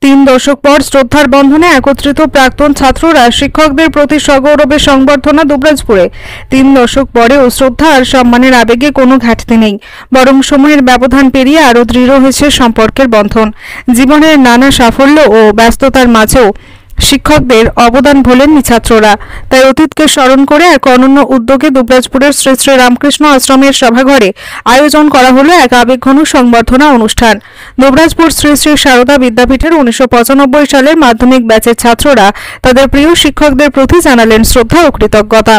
तीन दशक पर श्रद्धार बंधने एकत्रित प्राक्तन छात्ररा शिक्षकদের প্রতি সগৌরবে সংবর্ধনা দুবরাজপুরে। 3 দশক পরেও শ্রদ্ধা আর সম্মানের আবেগে কোনো ঘাটতি নেই, বরং সময়ের ব্যবধান পেরিয়ে আরো দৃঢ় হয়েছে সম্পর্কের বন্ধন। জীবনের নানা সাফল্য ও ব্যস্ততার মাঝেও শিক্ষকদের অবদান ভোলেননি ছাত্ররা। তাই অতীতকে স্মরণ করে এক অনন্য উদ্যোগে দুবরাজপুরের শ্রী শ্রী রামকৃষ্ণ আশ্রমের সভাঘরে আয়োজন করা হলো এক আবেগঘন সংবর্ধনা অনুষ্ঠান। দুবরাজপুর শ্রী শ্রী সারদা বিদ্যাপীঠের 1995 সালের মাধ্যমিক ব্যাচের ছাত্ররা তাদের প্রিয় শিক্ষকদের প্রতি জানালেন শ্রদ্ধা ও কৃতজ্ঞতা।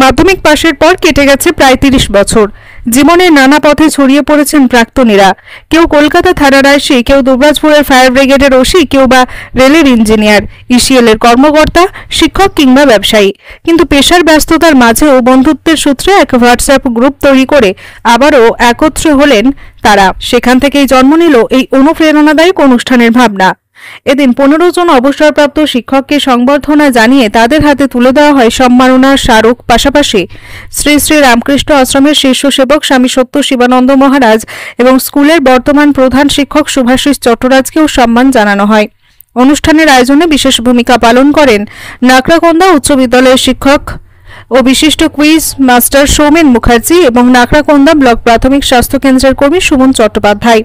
মাধ্যমিক পাশের পর কেটে গেছে প্রায় 30 বছর। জীবনের নানা পথে ছড়িয়ে পড়েছেন প্রাক্তনীরা। কেউ কলকাতা থানার আইসি, কেউ দুবরাজপুরের ফায়ার ব্রিগেডের ওসি, কেউ বা রেলের ইঞ্জিনিয়ার, ইসিএলের কর্মকর্তা, শিক্ষক কিংবা ব্যবসায়ী। কিন্তু পেশার ব্যস্ততার মাঝেও বন্ধুত্বের সূত্রে এক হোয়াটসঅ্যাপ গ্রুপ তৈরি করে আবারও একত্র হলেন তারা। সেখান থেকেই জন্ম নিল এই অনুপ্রেরণাদায়ক অনুষ্ঠানের ভাবনা। এদিন 15 জন অবসরপ্রাপ্ত শিক্ষককে সংবর্ধনা জানিয়ে তাদের হাতে তুলে দেওয়া হয় সম্মাননার স্মারক। পাশাপাশি শ্রী শ্রী রামকৃষ্ণ আশ্রমের শীর্ষ সেবক স্বামী সত্য শিবানন্দ মহারাজ এবং স্কুলের বর্তমান প্রধান শিক্ষক শুভাশিস চট্টরাজকেও সম্মান জানানো হয়। অনুষ্ঠানের আয়োজনে বিশেষ ভূমিকা পালন করেন নাকড়াকোন্দা উচ্চ বিদ্যালয়ের শিক্ষক ও বিশিষ্ট কুইজ মাস্টার সৌমেন মুখার্জি এবং নাকড়াকোন্দা ব্লক প্রাথমিক স্বাস্থ্য কেন্দ্রের কর্মী সুমন চট্টোপাধ্যায়।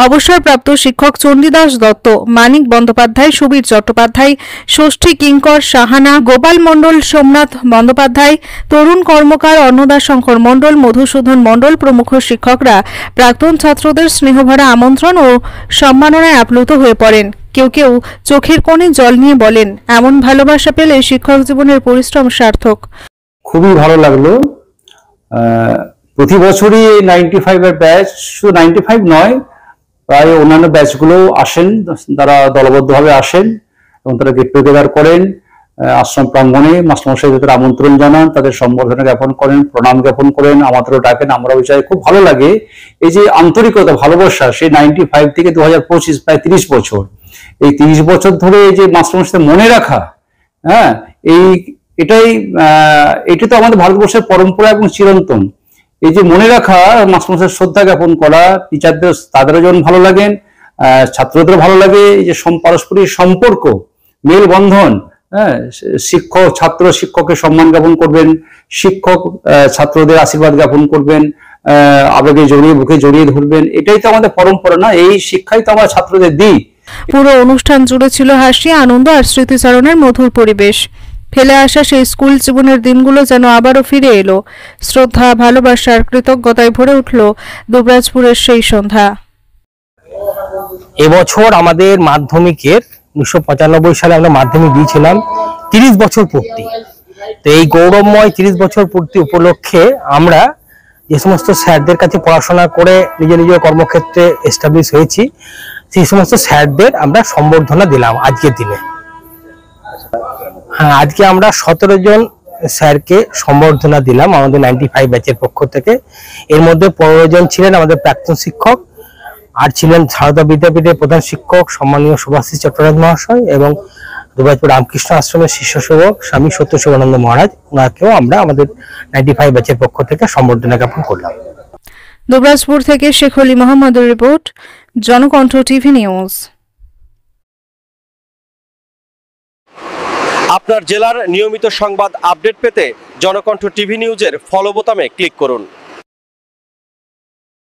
অবসরপ্রাপ্ত শিক্ষক চণ্ডীদাস দত্ত, মানিক বন্দ্যোপাধ্যায়, সুবীর চট্টোপাধ্যায়, ষষ্ঠী কিঙ্কর সাহানা, গোপাল মণ্ডল, সোমনাথ বন্দ্যোপাধ্যায়, তরুণ কর্মকার অন্নদাশঙ্কর মণ্ডল, মধুসূদন মণ্ডল প্রমুখ শিক্ষকরা প্রাক্তন ছাত্রদের স্নেহভরা আমন্ত্রণ ও সম্মাননায় আপ্লুত হয়ে পড়েন। কেউ কেউ চোখের কোণে জল নিয়ে বলেন, এমন ভালোবাসা পেলে শিক্ষক জীবনের পরিশ্রম সার্থক। খুবই ভালো লাগলো। প্রতি বছরই 95 এর ব্যাচ, শুধু 95 নয়, প্রায় অন্যান্য ব্যাচগুলো আসেন, তারা দলবদ্ধভাবে আসেন এবং তারা গেট টুগেদার করেন আশ্রম প্রাঙ্গণে। মাস্টারমশাইদের আমন্ত্রণ জানান, তাদের সম্বর্ধনা জ্ঞাপন করেন, প্রণাম জ্ঞাপন করেন, আমাদেরও ডাকেন, আমরাও চাই। খুব ভালো লাগে এই যে আন্তরিকতা, ভালোবাসা। সেই 95 থেকে 2025 প্রায় 30 বছর, এই 30 বছর ধরে এই যে মাস্টারমশাইদের মনে রাখা, হ্যাঁ, এটা তো আমাদের ভারতবর্ষের পরম্পরা এবং চিরন্তন। এই যে মনে রাখা, মাস্টারমশাইয়ের শ্রদ্ধা জ্ঞাপন করা, টিচারদের তাদেরও যেমন ভালো লাগেন, ছাত্রদেরও ভালো লাগে। এই যে পারস্পরিক সম্পর্ক, মেলবন্ধন, হ্যাঁ, শিক্ষক ছাত্র শিক্ষককে সম্মান জ্ঞাপন করবেন, শিক্ষক ছাত্রদের আশীর্বাদ জ্ঞাপন করবেন, আবেগে জড়িয়ে বুকে জড়িয়ে ধরবেন। এটাই তো আমাদের পরম্পরা, না? এই শিক্ষাই তো আমরা ছাত্রদের দিই। পুরো অনুষ্ঠান জুড়ে ছিল হাসি, আনন্দ আর স্মৃতিচারণের মধুর পরিবেশ। ফেলে আসা সেই স্কুল জীবনের দিনগুলো যেন আবারও ফিরে এলো। শ্রদ্ধা, ভালোবাসার, কৃতজ্ঞতায় ভরে উঠল দুবরাজপুরের সেই সন্ধ্যা। এবছর আমাদের মাধ্যমিকের 1995 সালে আমরা মাধ্যমিক দিয়েছিলাম 30 বছর পূর্তি। তো এই গৌরবময় 30 বছর পূর্তি উপলক্ষে আমরা যে সমস্ত স্যারদের কাছে পড়াশোনা করে নিজের নিজের কর্মক্ষেত্রে এস্টাবলিশ হয়েছি, সেই সমস্ত স্যারদের আমরা সম্বর্ধনা দিলাম আজকের দিনে। হ্যাঁ, আজকে আমরা 17 জন স্যারকে সম্বর্ধনা দিলাম আমাদের 95 ব্যাচের পক্ষ থেকে। এর মধ্যে 15 জন ছিলেন আমাদের প্রাক্তন শিক্ষক, আর ছিলেন সারদা বিদ্যাপীঠের প্রধান শিক্ষক সম্মানীয় শুভাশিস চট্টরাজ মহাশয় এবং দুবরাজপুর রামকৃষ্ণ আশ্রমের শীর্ষ সেবক স্বামী সত্য শিবানন্দ মহারাজ। ওনাকেও আমরা আমাদের 95 ব্যাচের পক্ষ থেকে সম্বর্ধনা জ্ঞাপন করলাম। দুবরাজপুর থেকে শেখ আলী মোহাম্মদের রিপোর্ট, জনকণ্ঠ টিভি নিউজ। আপনার জেলার নিয়মিত সংবাদ আপডেট পেতে জনকণ্ঠ টিভি নিউজের ফলো বোতামে ক্লিক করুন।